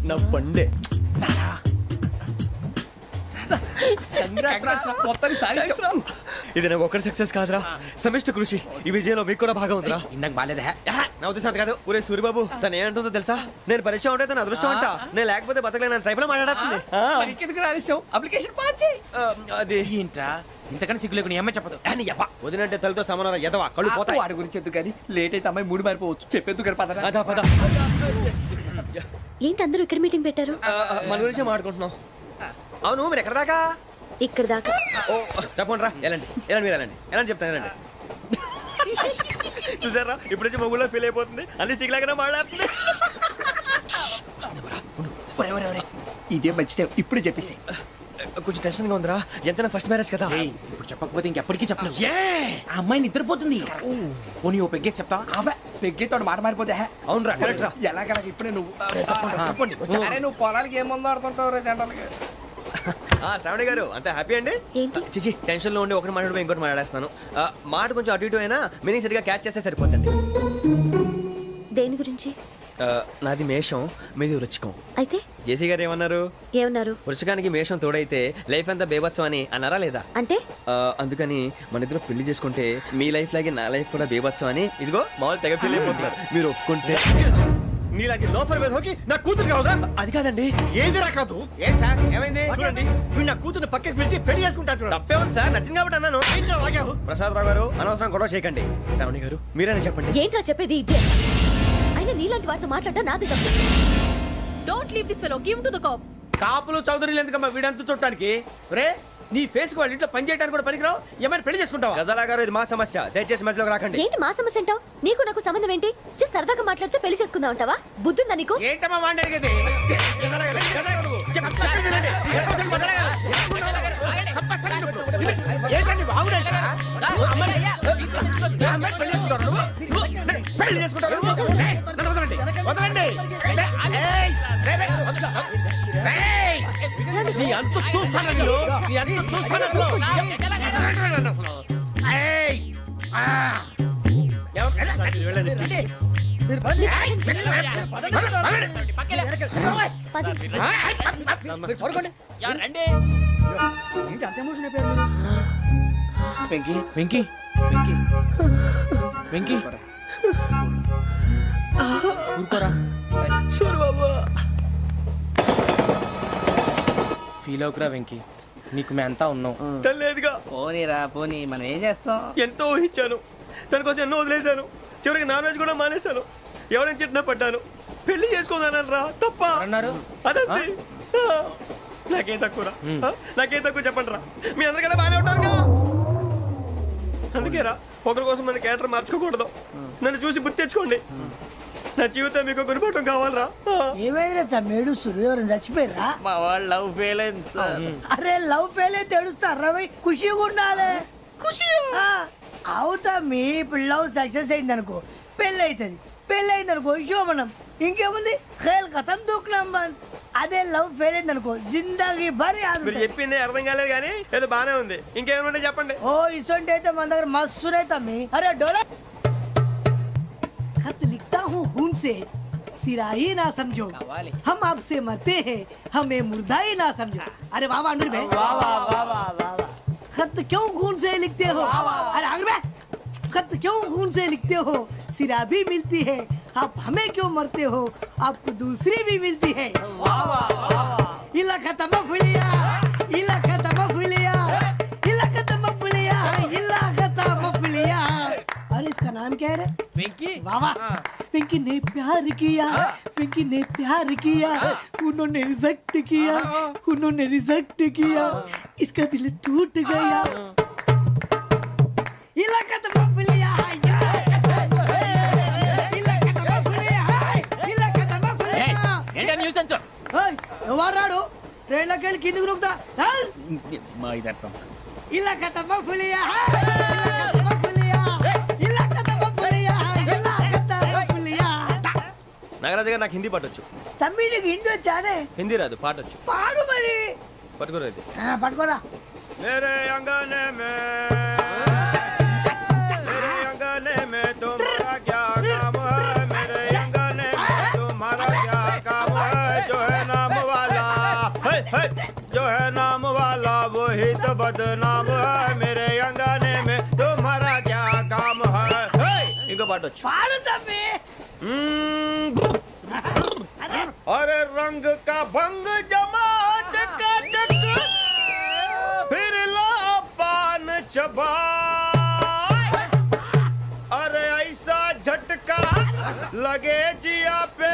నా పండే. మొత్తాన్ని సాధించాం. ఇది నాకు ఒక్కరి సక్సెస్ కాదురా, సమిష్టి కృషి. ఈ విజయంలో మీకు కూడా భాగం ఉందిరా. ఇందాక బాలేదా నా ఉద్దేశం కాదు. ఊరే సూరిబాబు తను ఏమంటుందో తెలుసా? నేను పరిచయం ఉంటే తన అదృష్టం అంట, నేను లేకపోతే బతకలేను ట్రైబ్ లో మాట్లాడుతుంది. ఎందుకు రాలేసావు? అప్లికేషన్ పాస్ చేయి. అది ఏంట్రా ఇంతకన్నా సిగ్గు లేకుండా ఏమై చెప్పదు వదినంటే తలతో సమానం ఎదవా, కళ్ళు పోతాయి. వాడి గురించి ఎందుకు కానీ లేట్ అయితే అమ్మాయి మూడు మారిపోవచ్చు. చెప్పేందుకు కానీ పదరా. అదా పద. ఏంటి అందరూ ఇక్కడ మీటింగ్ పెట్టారు? మన గురించి మాట్లాడుకుంటున్నాం. అవును మీరు ఎక్కడ దాకా? ఇక్కడ దాకా. ఓ తప్పకుండా రా, వెళ్ళండి వెళ్ళండి, మీరు వెళ్ళండి వెళ్ళండి, చెప్తాను వెళ్ళండి. చూసారా ఇప్పుడు నుంచి మొగుల్లో ఫీల్ అయిపోతుంది, అన్ని సిగ్లాగానే మాట్లాడుతుంది. ఇదే మంచి టైం, ఇప్పుడు చెప్పేసి. కొంచెం టెన్షన్ గా ఉందిరా, ఎంతైనా ఫస్ట్ మ్యారేజ్ కదా. ఇప్పుడు చెప్పకపోతే ఇంకెప్పటికీ చెప్పలేవు. ఆ అమ్మాయి నిద్రపోతుంది. పోనీ ఓ పెగ్గేసి చెప్తావా? అబ్బా పెగ్గేతో మాట మారిపోతే. అవునురా కరెక్ట్ రా. ఎలాగలా ఇప్పుడే నువ్వు అరే నువ్వు పొలాలకి ఏం ముందు ఆడుతుంటావు రే జనరల్గా. శ్రావణి గారు అంత హ్యాపీ అండి? ఏంటి? చిచి టెన్షన్ లో ఉండి ఒకటి మాట్లాడిపోయి ఇంకోటి మాట్లాడేస్తున్నాను. మాట కొంచెం అటు ఇటు అయినా మీనింగ్ సరిగా క్యాచ్ చేస్తే సరిపోతుంది. దేని గురించి? నాది మేషం, మీది వృచ్చికం. అయితే జేసీ గారు ఏమన్నారు? ఏమన్నారు? వృచ్చికానికి మేషం తోడైతే లైఫ్ అంతా బేబత్సం అని అన్నారా లేదా? అంటే అందుకని మన ఇద్దరు పెళ్లి చేసుకుంటే మీ లైఫ్ లాగే నా లైఫ్ కూడా బేబత్సం అని ఇదిగో మామూలు తెగ పెళ్లి అయిపోతున్నారు. మీరు ఒప్పుకుంటే నీలాంటి లోఫర్ మీద హోకి నా కూతురు కావదా? అది కాదండి. ఏది రాకాదు? ఏం సార్ ఏమైంది? చూడండి వీడు నా కూతురు పక్కకి పిలిచి పెళ్లి చేసుకుంటాడు. తప్పే ఉంది సార్, నచ్చింది కాబట్టి అన్నాను. ప్రసాద్ రావు గారు అనవసరం గొడవ చేయకండి. శ్రావణి గారు మీరైనా చెప్పండి. ఏంట్రా చెప్పేది? ఇదే అయినా నీలాంటి వారితో మాట్లాడటం నాది తప్పు. Don't leave this fellow. Give him to the cop. కాపులు చౌదరులు ఎందుకమ్మా వీడంతా చూడటానికి? రే నీ ఫేస్ కు వాళ్ళ ఇంట్లో పని చేయడానికి కూడా పనికిరావు. ఏమైనా పెళ్లి చేసుకుంటావా? గజాలా గారు ఇది మా సమస్య, దయచేసి మధ్యలోకి రాకండి. ఏంటి మా సమస్య అంటావు? నీకు నాకు సంబంధం ఏంటి? జస్ట్ సరదాగా మాట్లాడితే పెళ్లి చేసుకుందాం అంటావా? బుద్ధుందా నీకు? ఏంటమ్మా వాడిని అడిగేది? ఏంటండి బాగుండండి పెళ్లి చేసుకుంటారు. వదలండి. నీ అంత చూస్తాను నీ అంత చూస్తాను. ఏంటి అంత ఎమోషన్ అయిపోయారు మీరు? వెంకీ వెంకీ వెంకీ వెంకీ ఊరుకోరా. సూరిబాబు ఫీల్ అవుకురా వెంకీ, నీకు మేమంతా ఉన్నాం. తెలియదుగా. పోనీరా పోనీ, మనం ఏం చేస్తాం? ఎంతో ఊహించాను, తన కోసం ఎన్నో వదిలేశాను, చివరికి నాన్ వెజ్ కూడా మానేశాను. ఎవరైనా తిట్టినా పడ్డాను. పెళ్లి చేసుకోదానని రా తప్ప అన్నారు. అదంతే. నాకేం తక్కువరా? నాకేం తక్కువ చెప్పండి రా. మీ అందరికన్నా బాగానే ఉంటారు కదా. అందుకేరా ఒకరి కోసం మన క్యారెక్టర్ మార్చుకోకూడదు. నన్ను చూసి గుర్తు తెచ్చుకోండి. నా జీవితం మీకు గురిపటం కావాలరా. ఏమైనా తమ్మేడు సూర్యవరం చచ్చిపోయిరా? మా వాళ్ళు లవ్ ఫెయిల్ అయింది సార్. అరే లవ్ ఫెయిల్ అయితే ఏడుస్తారా? ఖుషిగా ఉండాలి. ఖుషి అవుతా. మీ ఇప్పుడు లవ్ సక్సెస్ అయింది అనుకో పెళ్ళి అవుతుంది. పెళ్ళి అయింది అనుకో శోభనం. ఇంకేముంది ఖేల్ కథం దూకునాం బాన్. అదే లవ్ ఫెయిల్ అయింది అనుకో జిందాగీ భారీ. మీరు చెప్పింది అర్థం కాలేదు కానీ ఏదో బానే ఉంది. ఇంకేమైనా చెప్పండి. ఓ ఇసొంటి అయితే మన దగ్గర మస్తునే తమ్మి. అరే డోలా खत लिखता हूँ खून से सिरा ही ना समझो. हम आपसे मरते हैं हमें मुर्दा ही ना समझो. अरे वाह वाह अनुर भाई वाह वाह वाह वाह वाह. खत क्यों खून से लिखते हो? अरे अनुर भाई खत क्यों खून से लिखते हो? सिरा भी मिलती है आप हमें क्यों मरते हो? आपको दूसरी भी मिलती है. वाह वाह वाह. इला खत्म फुलिया इला खत्म फुलिया इला खत्म फुलिया इला खत्म फुलिया. अरे इसका नाम क्या है रे? వెంకీ वाह पिंकी ने प्यार किया. पिंकी ने प्यार किया. उन्होंने रिजेक्ट किया. उन्होंने रिजेक्ट किया. इसका दिल टूट गया. इलाका तो बबलिया इलाका तो बबलिया इलाका तो बबलिया. ఏంటా న్యూసెన్స్? ओए ఎవరాడు ట్రైన్ లోకి వెళ్ళి కిందికి నొక్కుతా. మా ఇదర్సం ఇలాకా तो बबलिया इलाका तो बबलिया इलाका तो बबलिया इलाका तो बबलिया. నాగరాజు గారు నాకు హిందీ పాటొచ్చు. తమ్మి నీకు హిందీ వచ్చానే? హిందీ రాదు, పాటొచ్చు. పాడు మరి. పట్టుకోలేదు. పట్టుకోరా. मेरे अंगने में मेरे अंगने में तुम्हारा क्या काम है? मेरे अंगने में तुम्हारा क्या काम है? जो है नाम वाला है, जो जो है नाम वाला वही तो बदनाम है मेरे अंगने में तुम्हारा क्या काम है हे! ఇంకో పాట వచ్చు పాడు తమ్మి अरे रंग का भंग जमा चकाचक फिर ला पान चबा अरे ऐसा झटका लगे जिया पे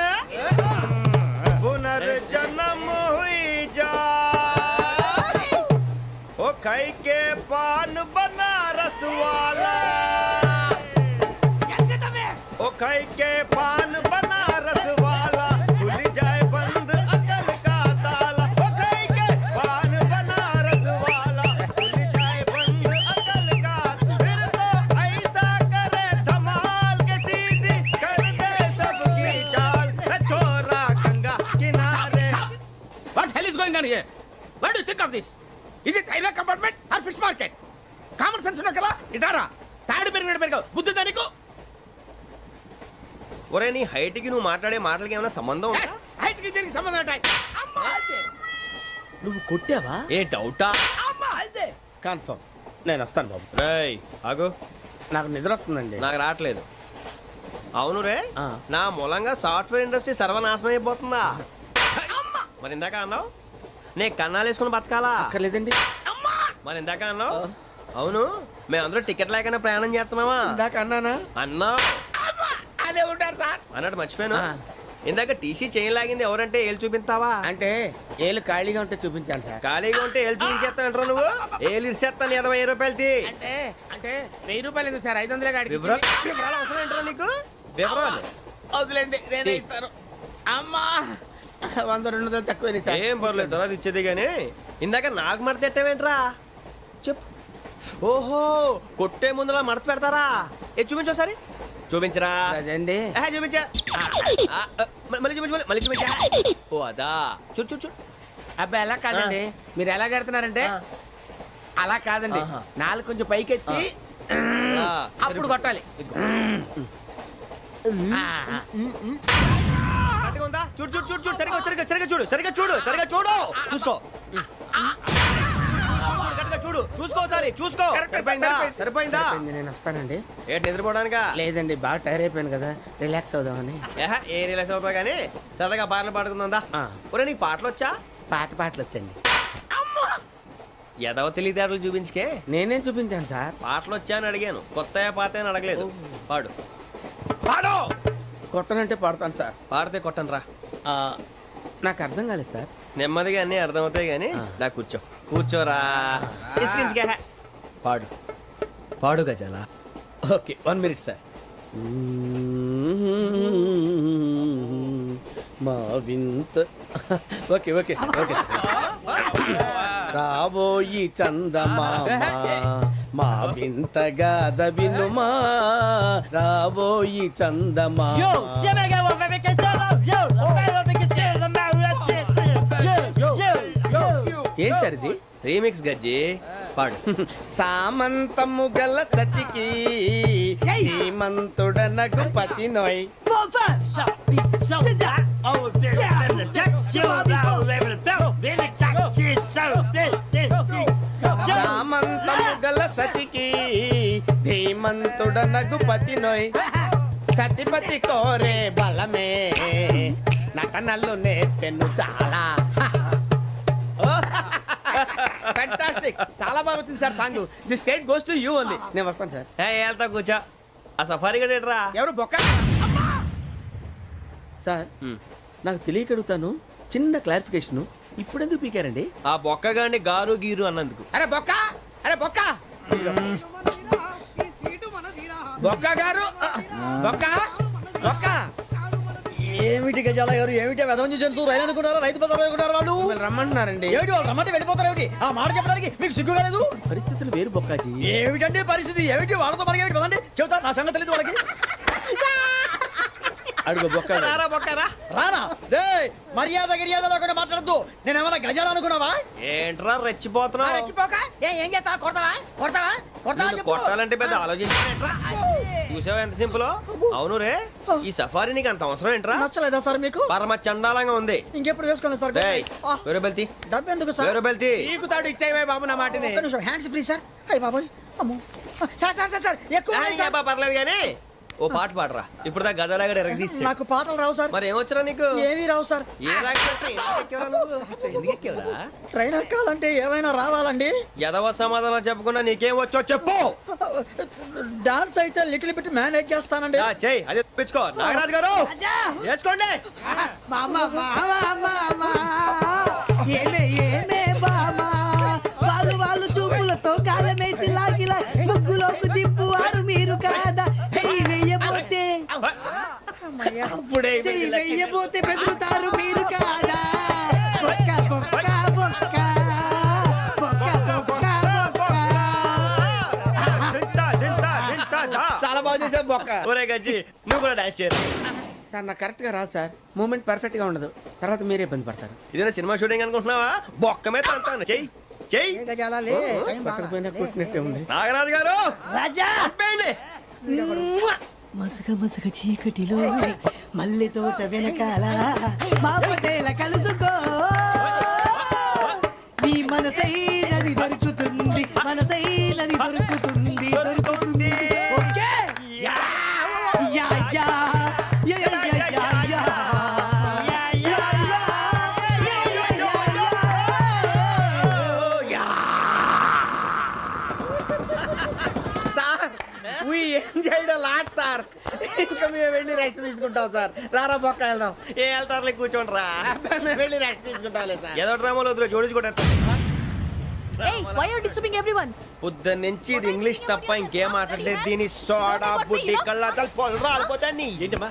पुनर्जन्म हुई जा ओ खाई के पान बनारस वाला ओ खाई के पान बनारस वाला खुल जाए बंद अकल का ताला ओ खाई के पान बनारस वाला खुल जाए बंद अकल का फिर तो ऐसा करे धमाल के सीधी कर दे सबकी चाल छोरा गंगा किनारे What hell is going on here? What do you think of this? Is it railway compartment or fish market? Common sense ఉన్న కదా ఇటారా తాడు పెరిగినట్టు పెరగవు బుద్ధి దానికి ఒరే నీ హైట్ కి నువ్వు మాట్లాడే మాటలకి ఏమైనా సంబంధం ఉందా హైట్ కి దీనికి సంబంధం ఉంటాయి అమ్మా అదే నువ్వు కొట్టావా? ఏ డౌటా అమ్మా అదే కన్ఫర్మ్ నేను వస్తాను బాబు రేయ్ ఆగు నాకు నిద్ర వస్తుందండి నాకు రావట్లేదు అవును రే ఆ. నా మూలంగా సాఫ్ట్వేర్ ఇండస్ట్రీ సర్వనాశనం అయిపోతుందా మరి ఇందాక అన్నావు నే కన్నాలు వేసుకుని బతకాలా అక్కర్లేదండి. మరి ఇందాక అన్నావు అవును మేమందరూ టికెట్ లేకుండా ప్రయాణం చేస్తున్నావా ఇందాక అన్నానా అన్నావు అదే ఉంటారు సార్ అన్నట్టు మర్చిపోయాను ఇందాక టీసీ చేయి లాగింది ఎవరంటే ఏళ్ళు చూపిస్తావా అంటే ఏళ్ళు ఖాళీగా ఉంటే చూపించాను సార్ ఖాళీగా ఉంటే ఏళ్ళు చూపించేస్తానంటారా నువ్వు ఏళ్ళు ఇచ్చేస్తాను 20 రూపాయలది అంటే అంటే 1000 రూపాయలు ఎందుకు సార్ 500 కాడికి వివరాలు అవసరం ఏంటరా నీకు వివరాలు వదిలేండి నేనే ఇస్తాను అమ్మా 100-200 తక్కువ సార్ ఏం పర్లేదు తర్వాత ఇచ్చేది కానీ ఇందాక నాకు మడత పెట్టావేంట్రా చెప్పు ఓహో కొట్టే ముందులా మడత పెడతారా ఏ చూపించు ఒకసారి చూపించరా అదండి చూపించా మళ్ళీ చూపించు మళ్ళీ చూపించా ఓ అదా చూడు చూడు చూడు అబ్బాయి ఎలా కాదండి మీరు ఎలా కడుతున్నారంటే అలా కాదండి ఆహా. నాలుగు కొంచెం పైకెత్తి ఆ, అప్పుడు కొట్టాలి ఆ, గట్టిగా ఉందా చూడు చూడు చూడు చూడు సరిగా సరిగా సరిగా చూడు సరిగా చూడు సరిగా చూడు చూసుకో గట్టిగా చూడు చూసుకో ఒకసారి చూసుకో కరెక్ట్, సరిపోయిందా సరిపోయింది. సరిపోయిందా సరిపోయింది, నేను వస్తానండి ఏంటి నిద్రపోవడానికా లేదండి బాగా టైర్ అయిపోయాను కదా రిలాక్స్ అవుదామని ఏ రిలాక్స్ అవుతావు కానీ సరదాగా పాటలు పాడుకుందా ఆ. ఒరే నీకు పాటలు వచ్చా పాత పాటలు వచ్చండి ఎదవ తెలివితేటలు చూపించుకే నేనేం చూపించాను సార్ పాటలు వచ్చా అని అడిగాను కొత్త పాత అని అడగలేదు పాడు పాడు కొట్టనంటే పాడతాను సార్ పాడితే కొట్టను రా ఆ, నాకు అర్థం కాలేదు సార్ నెమ్మదిగా అన్నీ అర్థమవుతాయి కానీ దా కూర్చో కూర్చోరా ఇసుకించుకే పాడు పాడు గజాల ఓకే 1 మినిట్ సార్ మా వింత ఓకే ఓకే సార్ ఓకే రాబోయి చందమామ మా వింతగా వినుమా రాబోయి చందమా ఏం సార్ ఇది రీమిక్స్ గజ్జి పాడు సామంతము గల సతికి హేమంతుడనగు పతి నోయ్ సామంతము గల సతికి ధీమంతుడనగు పతి నోయ్ సతిపతి కోరే బలమే నటనలు నేర్పెను చాలా ఫ్యాంటాస్టిక్ చాలా బాగా వచ్చింది sir song the state goes to you only నేను వస్తాను సార్ వెళ్తా కూర్చో ఆ సఫారీ గడేట్రా ఎవరు బొక్క సార్ నాకు తెలియక అడుగుతాను చిన్న క్లారిఫికేషన్ ఇప్పుడెందుకు పీకారండి ఆ బొక్కగాండి గారు గీరు అన్నందుకు అరే బొక్క అరే బొక్క బొక్క గారు బొక్క బొక్క ఏమిటి గజాల గారు ఏమిటి వెదవం చూసాను రైలు అనుకున్నారా రైతు బజార్ అనుకున్నారు వాళ్ళు మిమ్మల్ని రమ్మంటున్నారండి ఏమిటి వాళ్ళు రమ్మంటే వెళ్ళిపోతారు ఏమిటి ఆ మాట చెప్పడానికి మీకు సిగ్గు కాలేదు పరిస్థితులు వేరు బొక్కాజీ ఏమిటండి పరిస్థితి ఏమిటి వాళ్ళతో మనకి ఏమిటి పదండి చెబుతా నా సంగతి తెలియదు వాళ్ళకి అడుగు బొక్క రారా బొక్కరా రానా రే మర్యాద గిర్యాద లేకుండా మాట్లాడద్దు నేను ఏమైనా గజాలు అనుకున్నావా ఏంట్రా రెచ్చిపోతున్నావు ఏం చేస్తావా కొడతావా కొడతావా కొడతావా నిన్ను కొట్టాలంటే పెద్ద ఆలోచించారా చూసావా ఎంత సింపుల్. అవును రే, ఈ సఫారీ నీకు అంత అవసరం ఏంట్రా? నచ్చలేదా సార్ మీకు? పరమ చండాలంగా ఉంది. ఇంకెప్పుడు వేసుకోండి సార్. డేయ్, వేరే బెల్తి, డబ్బు ఎందుకు సార్? వేరే బెల్తి. నీకు తాడు ఇచ్చాయి బాబు నా మాటని. ఒక్క నిమిషం, హ్యాండ్స్ ఫ్రీ సార్. అయ్య బాబోయ్, అమ్మో. సార్ సార్ సార్ సార్ ఎక్కువ ఉన్నాయి సార్. పర్లేదు కానీ ఓ పాట పాడరా. ఇప్పుడు దా గదలాగడ ఎరగదీసి. నాకు పాటలు రావు సార్. మరి ఏమొచ్చరా నీకు? ఏమీ రావు సార్. ఏ రాకపోతే ఎందుకు ఎక్కేవరా? ట్రైన్ ఎక్కాలంటే ఏమైనా రావాలండి. ఎదవ సమాధానం చెప్పకుండా నీకేం వచ్చో చెప్పు. డాన్స్ అయితే లిటిల్ బిట్ మేనేజ్ చేస్తానండి. చెయ్యి, అదే తెప్పించుకో. నాగరాజు గారు వేసుకోండి. మామా మామా మామా ఏమే ఏమే బామా వాళ్ళు చూపులతో కాలమేసి లాగిలా ముగ్గులోకి తిప్పువారు మీరు కాదా? చెయ్యి వెయ్యబోతే అప్పుడే చెయ్యి వెయ్యబోతే బెదురుతారు మీరు కాదా? బొక్క బొక్క బొక్క బొక్క బొక్క బొక్క. చాలా బాగా చేసావు బొక్క. ఒరే గజ్జి, నువ్వు కూడా డాన్స్ చేయరు. సార్ నాకు కరెక్ట్ గా రాదు సార్. మూమెంట్ పర్ఫెక్ట్ గా ఉండదు, తర్వాత మీరే ఇబ్బంది పడతారు. ఇదేనా సినిమా షూటింగ్ అనుకుంటున్నావా? బొక్క మీద అంటాను. చెయ్యి చెయ్యి. పక్కన పోయినా కొట్టినట్టే ఉంది. నాగరాజు గారు రాజా ఆపేయండి. మసక మసక చీకటిలో మల్లె తోట వెనకాల మా పటేల కలుసుకో నీ మనసైనది దొరుకుతుంది, మనసైనది దొరుకుతుంది, దొరుకుతుంది. Okay yeah yeah yeah yeah yeah yeah yeah yeah. Sir we enjoyed a lot sir. ఇంకా మేము వెళ్ళి రెస్ట్ తీసుకుంటాం సార్. రారా బొక్క వెళ్దాం. ఏ వెళ్తారులే, కూర్చోండి రా. మేము వెళ్ళి రెస్ట్ తీసుకుంటాంలే సార్. ఏదో డ్రామాలో వద్దులే, జోడించుకుంటా. Hey, why are you disturbing everyone? పొద్దున్న నుంచి ఇది ఇంగ్లీష్ తప్ప ఇంకేం మాట్లాడలేదు. దీని సోడా బుద్ధి కళ్ళ పొలరా అయిపోతా నీ ఏంటమ్మా